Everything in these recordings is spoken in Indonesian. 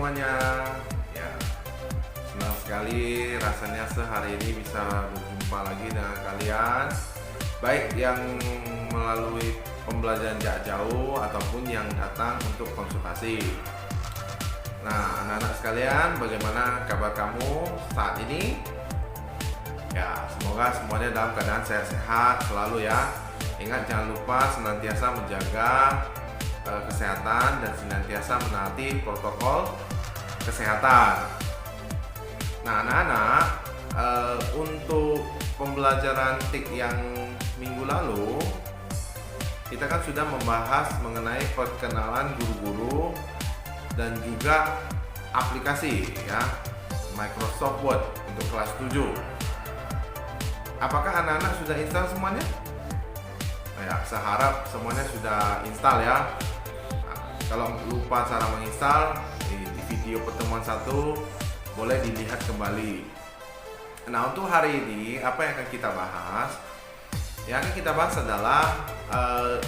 semuanya. Ya, senang sekali rasanya sehari ini bisa berjumpa lagi dengan kalian, baik yang melalui pembelajaran jarak jauh ataupun yang datang untuk konsultasi. Nah, anak-anak sekalian, bagaimana kabar kamu saat ini? Ya, semoga semuanya dalam keadaan sehat-sehat selalu ya. Ingat, jangan lupa senantiasa menjaga kesehatan dan senantiasa menaati protokol kesehatan. Nah, anak-anak, untuk pembelajaran TIK yang minggu lalu kita kan sudah membahas mengenai perkenalan guru-guru dan juga aplikasi ya Microsoft Word untuk kelas 7. Apakah anak-anak sudah install semuanya? Nah, ya, saya harap semuanya sudah install ya. Nah, kalau lupa cara menginstal, di video pertemuan 1 boleh dilihat kembali. Nah, untuk hari ini apa yang akan kita bahas? Yang akan kita bahas adalah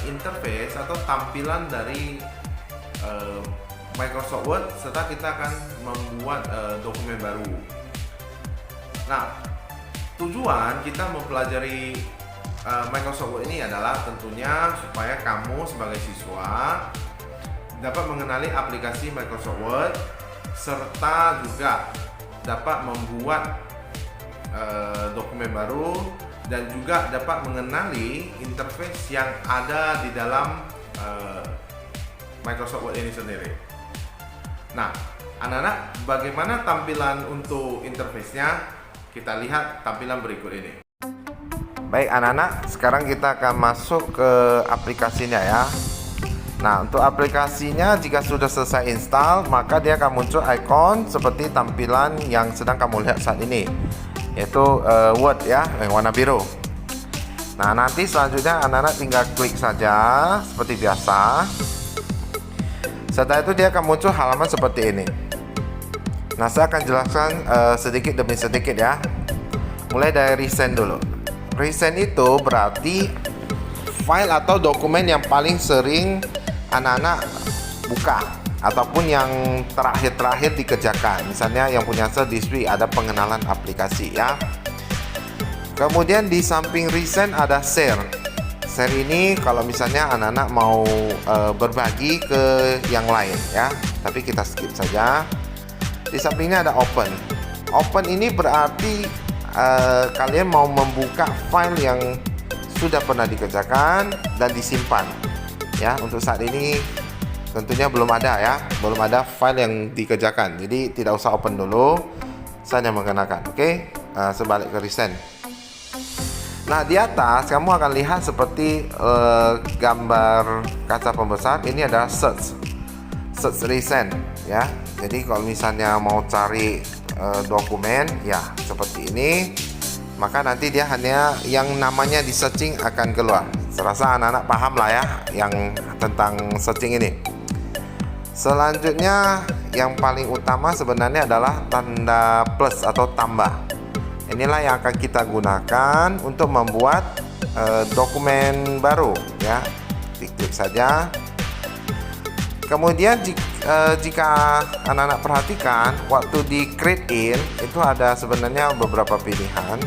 interface atau tampilan dari Microsoft Word serta kita akan membuat dokumen baru. Nah, tujuan kita mempelajari Microsoft Word ini adalah tentunya supaya kamu sebagai siswa dapat mengenali aplikasi Microsoft Word serta juga dapat membuat dokumen baru dan juga dapat mengenali interface yang ada di dalam Microsoft Word ini sendiri. Nah, anak-anak, bagaimana tampilan untuk interface-nya? Kita lihat tampilan berikut ini. Baik anak-anak, sekarang kita akan masuk ke aplikasinya ya. Nah, untuk aplikasinya jika sudah selesai install, maka dia akan muncul icon seperti tampilan yang sedang kamu lihat saat ini, yaitu Word ya, yang warna biru. Nah, nanti selanjutnya anak-anak tinggal klik saja seperti biasa. Setelah itu dia akan muncul halaman seperti ini. Nah, saya akan jelaskan sedikit demi sedikit ya. Mulai dari recent dulu. Recent itu berarti file atau dokumen yang paling sering anak-anak buka ataupun yang terakhir dikerjakan. Misalnya yang punya saya di sini ada pengenalan aplikasi ya. Kemudian di samping recent ada share. Share ini kalau misalnya anak-anak mau berbagi ke yang lain ya. Tapi kita skip saja. Di sampingnya ada open. Open ini berarti kalian mau membuka file yang sudah pernah dikerjakan dan disimpan ya. Untuk saat ini tentunya belum ada ya, belum ada file yang dikerjakan, jadi tidak usah open dulu, saya hanya mengenakan. Oke, sebalik ke recent. Nah, di atas kamu akan lihat seperti gambar kaca pembesar. Ini adalah search recent ya. Jadi kalau misalnya mau cari dokumen ya seperti ini, maka nanti dia hanya yang namanya di searching akan keluar. Serasa anak-anak paham lah ya yang tentang searching ini. Selanjutnya yang paling utama sebenarnya adalah tanda plus atau tambah. Inilah yang akan kita gunakan untuk membuat dokumen baru ya. Diklik saja. Kemudian jika anak-anak perhatikan, waktu di create in itu ada sebenarnya beberapa pilihan.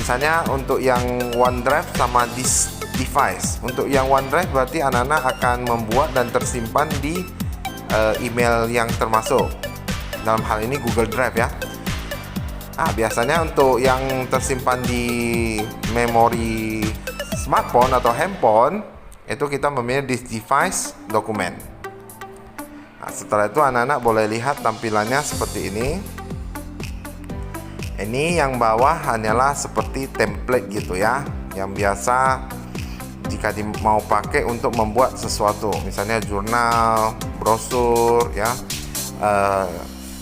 Misalnya untuk yang OneDrive sama this device. Untuk yang OneDrive berarti anak-anak akan membuat dan tersimpan di email yang termasuk. Dalam hal ini Google Drive ya. Biasanya untuk yang tersimpan di memori smartphone atau handphone, itu kita memilih this device dokumen. Nah, setelah itu anak-anak boleh lihat tampilannya seperti ini. Ini yang bawah hanyalah seperti template gitu ya, yang biasa jika mau pakai untuk membuat sesuatu, misalnya jurnal, brosur ya,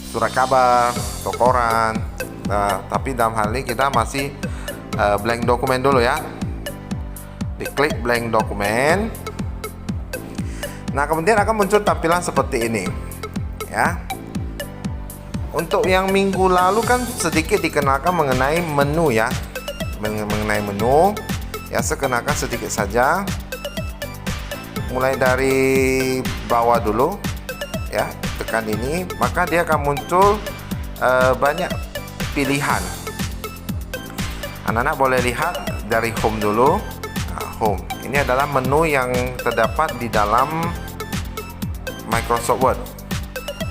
surat kabar atau koran. Tapi dalam hal ini kita masih blank dokumen dulu ya. Diklik blank dokumen. Nah, kemudian akan muncul tampilan seperti ini ya. Untuk yang minggu lalu kan sedikit dikenalkan mengenai menu ya. Mengenai menu ya, saya kenalkan sedikit saja. Mulai dari bawah dulu ya, tekan ini, maka dia akan muncul banyak pilihan. Anak-anak boleh lihat dari home dulu. Nah, home ini adalah menu yang terdapat di dalam Microsoft Word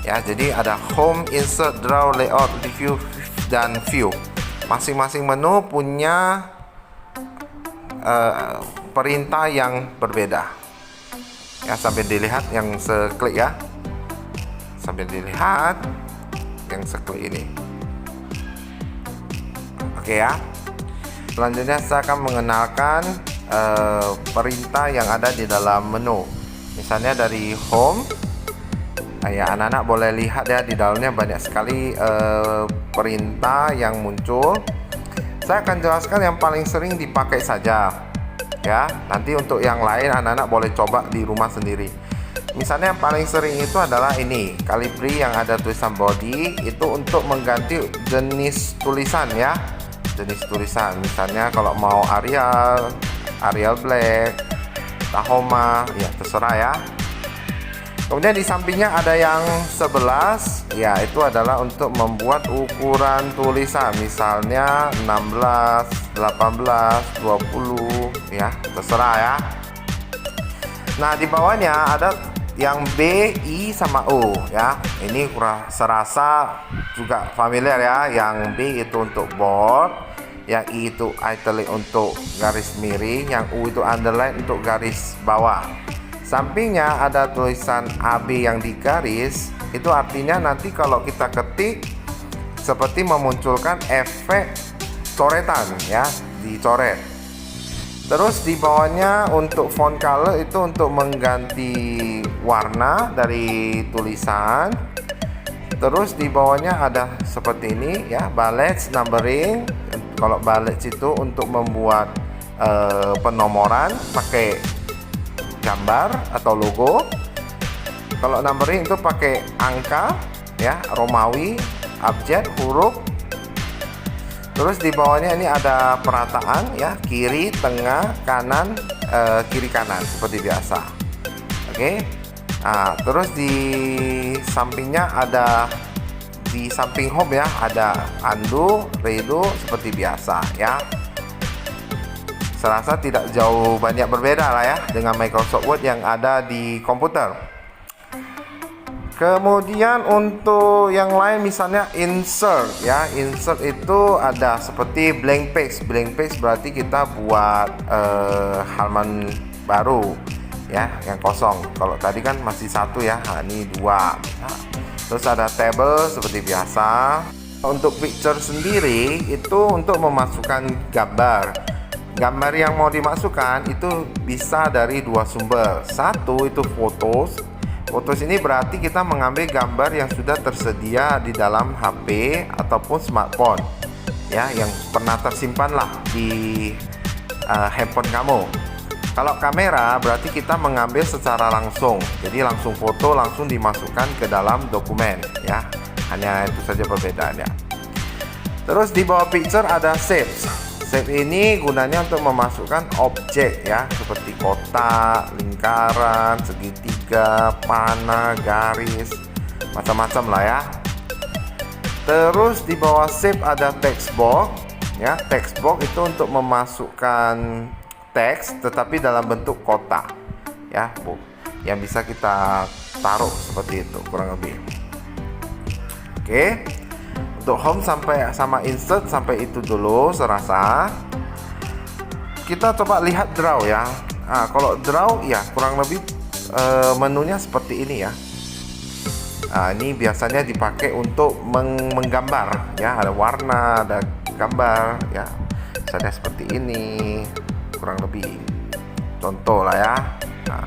ya. Jadi ada home, insert, draw, layout, review, dan view. Masing-masing menu punya perintah yang berbeda ya. Sambil dilihat yang seklik ya, sambil dilihat yang seklik ini. Oke ya. Selanjutnya saya akan mengenalkan perintah yang ada di dalam menu. Misalnya dari home, ya anak-anak boleh lihat ya, di dalamnya banyak sekali perintah yang muncul. Saya akan jelaskan yang paling sering dipakai saja ya. Nanti untuk yang lain anak-anak boleh coba di rumah sendiri. Misalnya yang paling sering itu adalah ini, Calibri yang ada tulisan body, itu untuk mengganti jenis tulisan ya. Jenis tulisan, misalnya kalau mau Arial Black, Tahoma, ya terserah ya. Kemudian di sampingnya ada yang 11, ya itu adalah untuk membuat ukuran tulisan, misalnya 16, 18, 20, ya terserah ya. Nah di bawahnya ada yang B, I, sama O ya. Ini kurang serasa juga familiar ya. Yang B itu untuk bold, yang I itu italic untuk garis miring, yang U itu underline untuk garis bawah. Sampingnya ada tulisan AB yang digaris. Itu artinya nanti kalau kita ketik seperti memunculkan efek coretan ya, dicoret. Terus di bawahnya untuk font color itu untuk mengganti warna dari tulisan. Terus di bawahnya ada seperti ini ya, bullets, numbering. Kalau bullets itu untuk membuat penomoran pakai gambar atau logo. Kalau numbering itu pakai angka ya, Romawi, abjad, huruf. Terus di bawahnya ini ada perataan ya, kiri, tengah, kanan, kiri kanan seperti biasa. Oke. Nah, terus di sampingnya ada, di samping home ya, ada undo, redo seperti biasa ya. Serasa tidak jauh banyak berbeda lah ya dengan Microsoft Word yang ada di komputer. Kemudian untuk yang lain misalnya insert ya. Insert itu ada seperti blank page. Blank page berarti kita buat halaman baru ya, yang kosong. Kalau tadi kan masih satu ya, nah, ini dua. Nah, terus ada table seperti biasa. Untuk picture sendiri itu untuk memasukkan gambar. Gambar yang mau dimasukkan itu bisa dari dua sumber. Satu itu fotos. Fotos ini berarti kita mengambil gambar yang sudah tersedia di dalam HP ataupun smartphone ya, yang pernah tersimpan lah di handphone kamu. Kalau kamera berarti kita mengambil secara langsung, jadi langsung foto langsung dimasukkan ke dalam dokumen ya. Hanya itu saja perbedaannya. Terus di bawah picture ada save. Save ini gunanya untuk memasukkan objek ya, seperti kotak, lingkaran, segitiga, panah, garis, macam-macam lah ya. Terus di bawah save ada text box ya. Text box itu untuk memasukkan teks tetapi dalam bentuk kotak ya, yang bisa kita taruh seperti itu kurang lebih. Oke. Untuk home sampai sama insert sampai itu dulu serasa. Kita coba lihat draw ya. Nah, kalau draw ya kurang lebih menunya seperti ini ya. Nah, ini biasanya dipakai untuk menggambar ya, ada warna, ada gambar ya. Misalnya seperti ini kurang lebih. Contoh lah ya. Nah,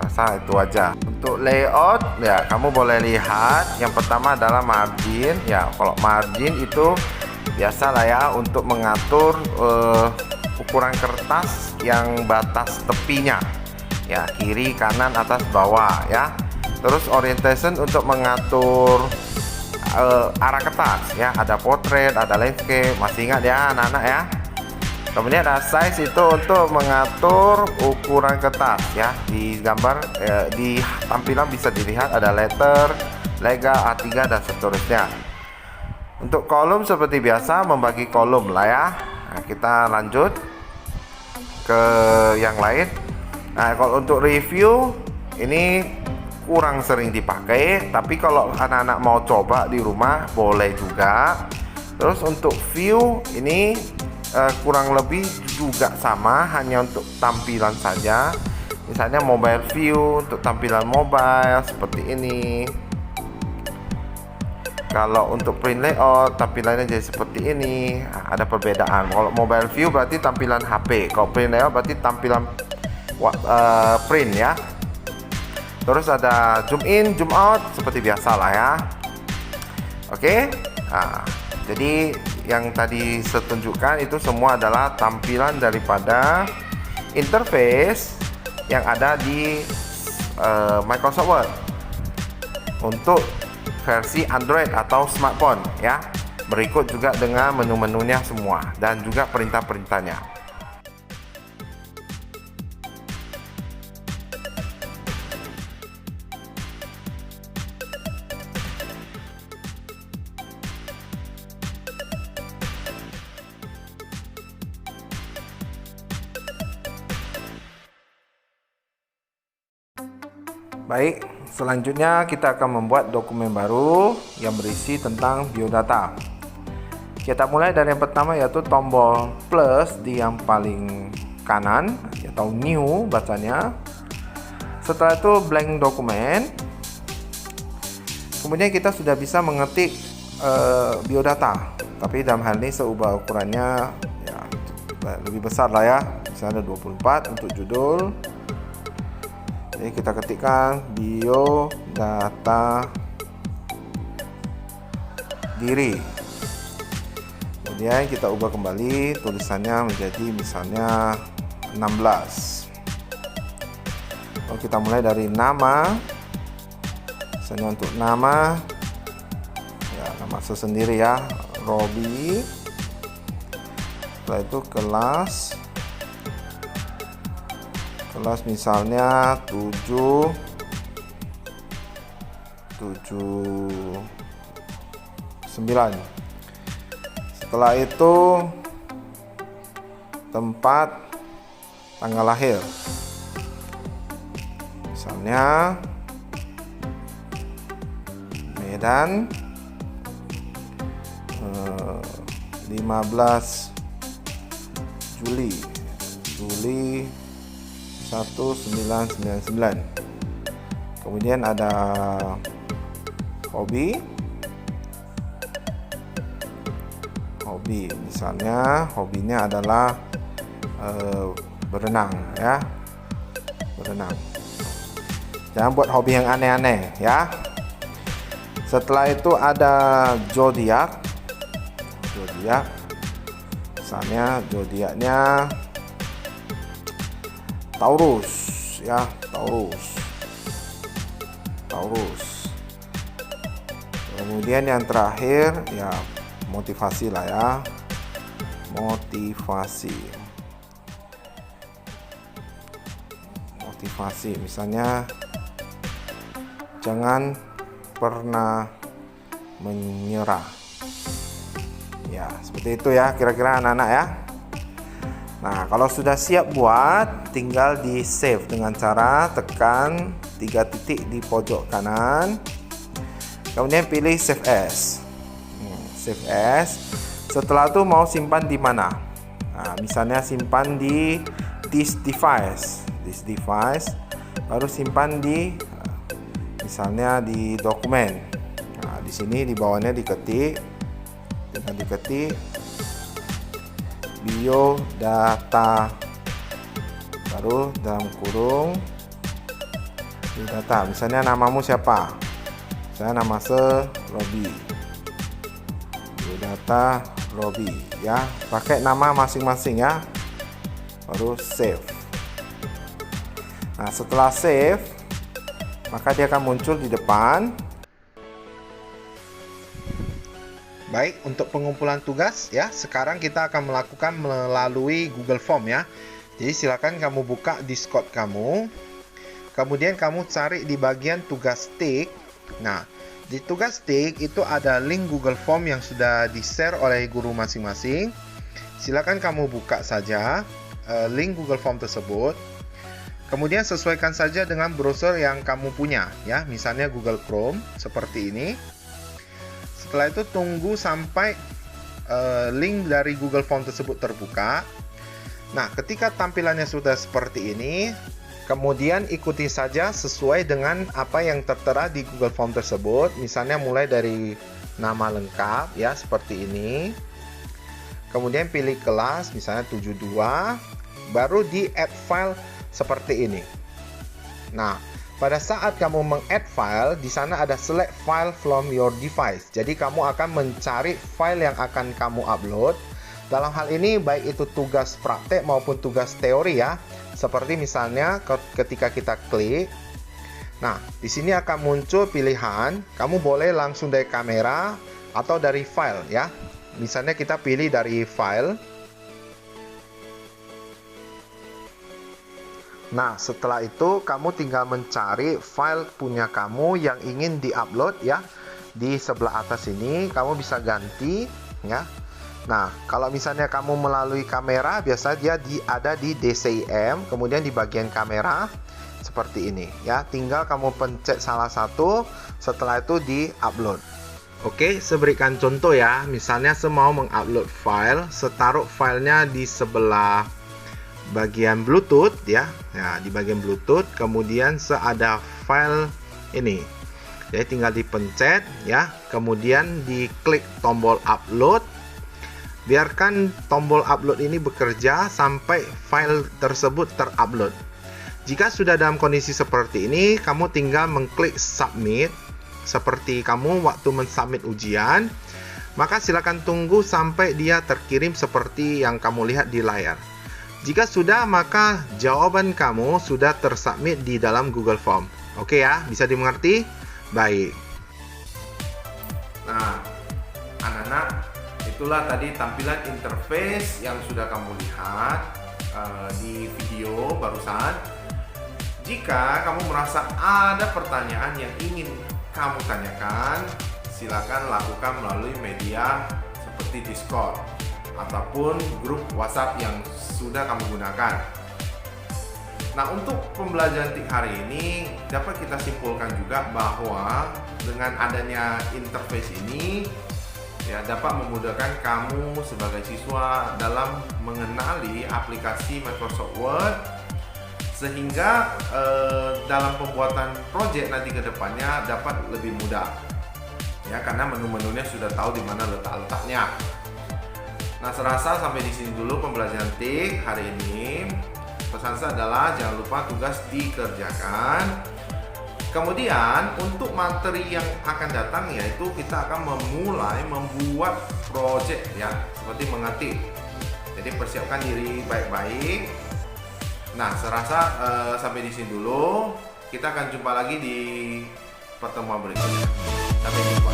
rasa itu aja. Untuk layout ya, kamu boleh lihat yang pertama adalah margin ya. Kalau margin itu biasa lah ya, untuk mengatur ukuran kertas yang batas tepinya ya, kiri, kanan, atas, bawah ya. Terus orientation untuk mengatur arah kertas ya, ada portrait, ada landscape, masih ingat ya anak-anak ya. Kemudian ada size itu untuk mengatur ukuran kertas ya. Di gambar di tampilan bisa dilihat ada letter, Lega, A3 dan seterusnya. Untuk kolom seperti biasa, membagi kolom lah ya. Nah, kita lanjut ke yang lain. Nah, kalau untuk review ini kurang sering dipakai, tapi kalau anak-anak mau coba di rumah boleh juga. Terus untuk view ini kurang lebih juga sama, hanya untuk tampilan saja. Misalnya mobile view untuk tampilan mobile seperti ini. Kalau untuk print layout tampilannya jadi seperti ini. Nah, ada perbedaan. Kalau mobile view berarti tampilan HP, kalau print layout berarti tampilan print ya. Terus ada zoom in, zoom out seperti biasa lah ya. Oke. Nah, jadi yang tadi saya tunjukkan itu semua adalah tampilan daripada interface yang ada di Microsoft Word untuk versi Android atau smartphone ya. Berikut juga dengan menu-menunya semua dan juga perintah-perintahnya. Baik, selanjutnya kita akan membuat dokumen baru yang berisi tentang biodata. Kita mulai dari yang pertama, yaitu tombol plus di yang paling kanan atau new bacanya. Setelah itu blank dokumen. Kemudian kita sudah bisa mengetik biodata, tapi dalam hal ini saya ubah ukurannya ya, lebih besar lah ya, misalnya 24 untuk judul. Jadi kita ketikkan biodata diri. Kemudian kita ubah kembali tulisannya menjadi misalnya 16. Lalu kita mulai dari nama. Misalnya untuk nama ya, nama sendiri ya, Robi. Setelah itu kelas misalnya 7 9. Setelah itu tempat, tanggal lahir, misalnya Medan 15 Juli 1999. Kemudian ada hobi, misalnya hobinya adalah berenang ya, berenang. Jangan buat hobi yang aneh-aneh ya. Setelah itu ada zodiak, misalnya zodiaknya Taurus ya, Taurus. Kemudian yang terakhir ya motivasi lah ya, motivasi misalnya jangan pernah menyerah ya, seperti itu ya kira-kira anak-anak ya. Nah, kalau sudah siap buat, tinggal di save dengan cara tekan 3 titik di pojok kanan. Kemudian pilih save as. Save as. Setelah itu mau simpan di mana? Nah, misalnya simpan di this device. Baru simpan di misalnya di dokumen. Nah, di sini di bawahnya diketik. Dengan diketik biodata, baru dalam kurung biodata. Misalnya namamu siapa? Saya nama Robi. Biodata Robi ya. Pakai nama masing-masing ya. Baru save. Nah, setelah save, maka dia akan muncul di depan. Baik, untuk pengumpulan tugas ya, sekarang kita akan melakukan melalui Google Form ya. Jadi silakan kamu buka Discord kamu. Kemudian kamu cari di bagian tugas tik. Nah, Di tugas tik itu ada link Google Form yang sudah di-share oleh guru masing-masing. Silakan kamu buka saja link Google Form tersebut. Kemudian sesuaikan saja dengan browser yang kamu punya, ya. Misalnya Google Chrome seperti ini. Setelah itu tunggu sampai link dari Google Form tersebut terbuka. Nah, ketika tampilannya sudah seperti ini, kemudian ikuti saja sesuai dengan apa yang tertera di Google Form tersebut. Misalnya mulai dari nama lengkap, ya, seperti ini. Kemudian pilih kelas, misalnya 72, baru di add file seperti ini. Nah, pada saat kamu meng-add file, di sana ada select file from your device. Jadi kamu akan mencari file yang akan kamu upload. Dalam hal ini baik itu tugas praktek maupun tugas teori, ya. Seperti misalnya ketika kita klik. Nah, di sini akan muncul pilihan, kamu boleh langsung dari kamera atau dari file, ya. Misalnya kita pilih dari file. Nah, setelah itu kamu tinggal mencari file punya kamu yang ingin diupload, ya. Di sebelah atas ini kamu bisa ganti, ya. Nah, kalau misalnya kamu melalui kamera, biasa dia ada di DCIM, kemudian di bagian kamera seperti ini, ya. Tinggal kamu pencet salah satu, setelah itu di-upload. Oke, saya berikan contoh, ya. Misalnya saya mau mengupload file, saya taruh filenya di sebelah bagian Bluetooth, ya. Ya, di bagian Bluetooth, kemudian saya ada file ini. Jadi tinggal dipencet, ya. Kemudian diklik tombol upload. Biarkan tombol upload ini bekerja sampai file tersebut terupload. Jika sudah dalam kondisi seperti ini, kamu tinggal mengklik submit. Seperti kamu waktu mensubmit ujian, maka silakan tunggu sampai dia terkirim seperti yang kamu lihat di layar. Jika sudah, maka jawaban kamu sudah tersubmit di dalam Google Form. Oke, ya, bisa dimengerti? Baik. Nah, anak-anak, itulah tadi tampilan interface yang sudah kamu lihat di video barusan. Jika kamu merasa ada pertanyaan yang ingin kamu tanyakan, silakan lakukan melalui media seperti Discord ataupun grup WhatsApp yang sudah kamu gunakan. Nah, untuk pembelajaran TIK hari ini dapat kita simpulkan juga bahwa dengan adanya interface ini, ya, dapat memudahkan kamu sebagai siswa dalam mengenali aplikasi Microsoft Word, sehingga dalam pembuatan project nanti ke depannya dapat lebih mudah, ya, karena menu-menunya sudah tahu di mana letaknya. Nah, serasa sampai di sini dulu pembelajaran TIK hari ini. Pesan saya adalah jangan lupa tugas dikerjakan. Kemudian untuk materi yang akan datang, yaitu kita akan memulai membuat project, ya, seperti mengetik. Jadi persiapkan diri baik-baik. Nah, serasa sampai di sini dulu. Kita akan jumpa lagi di pertemuan berikutnya. Sampai jumpa.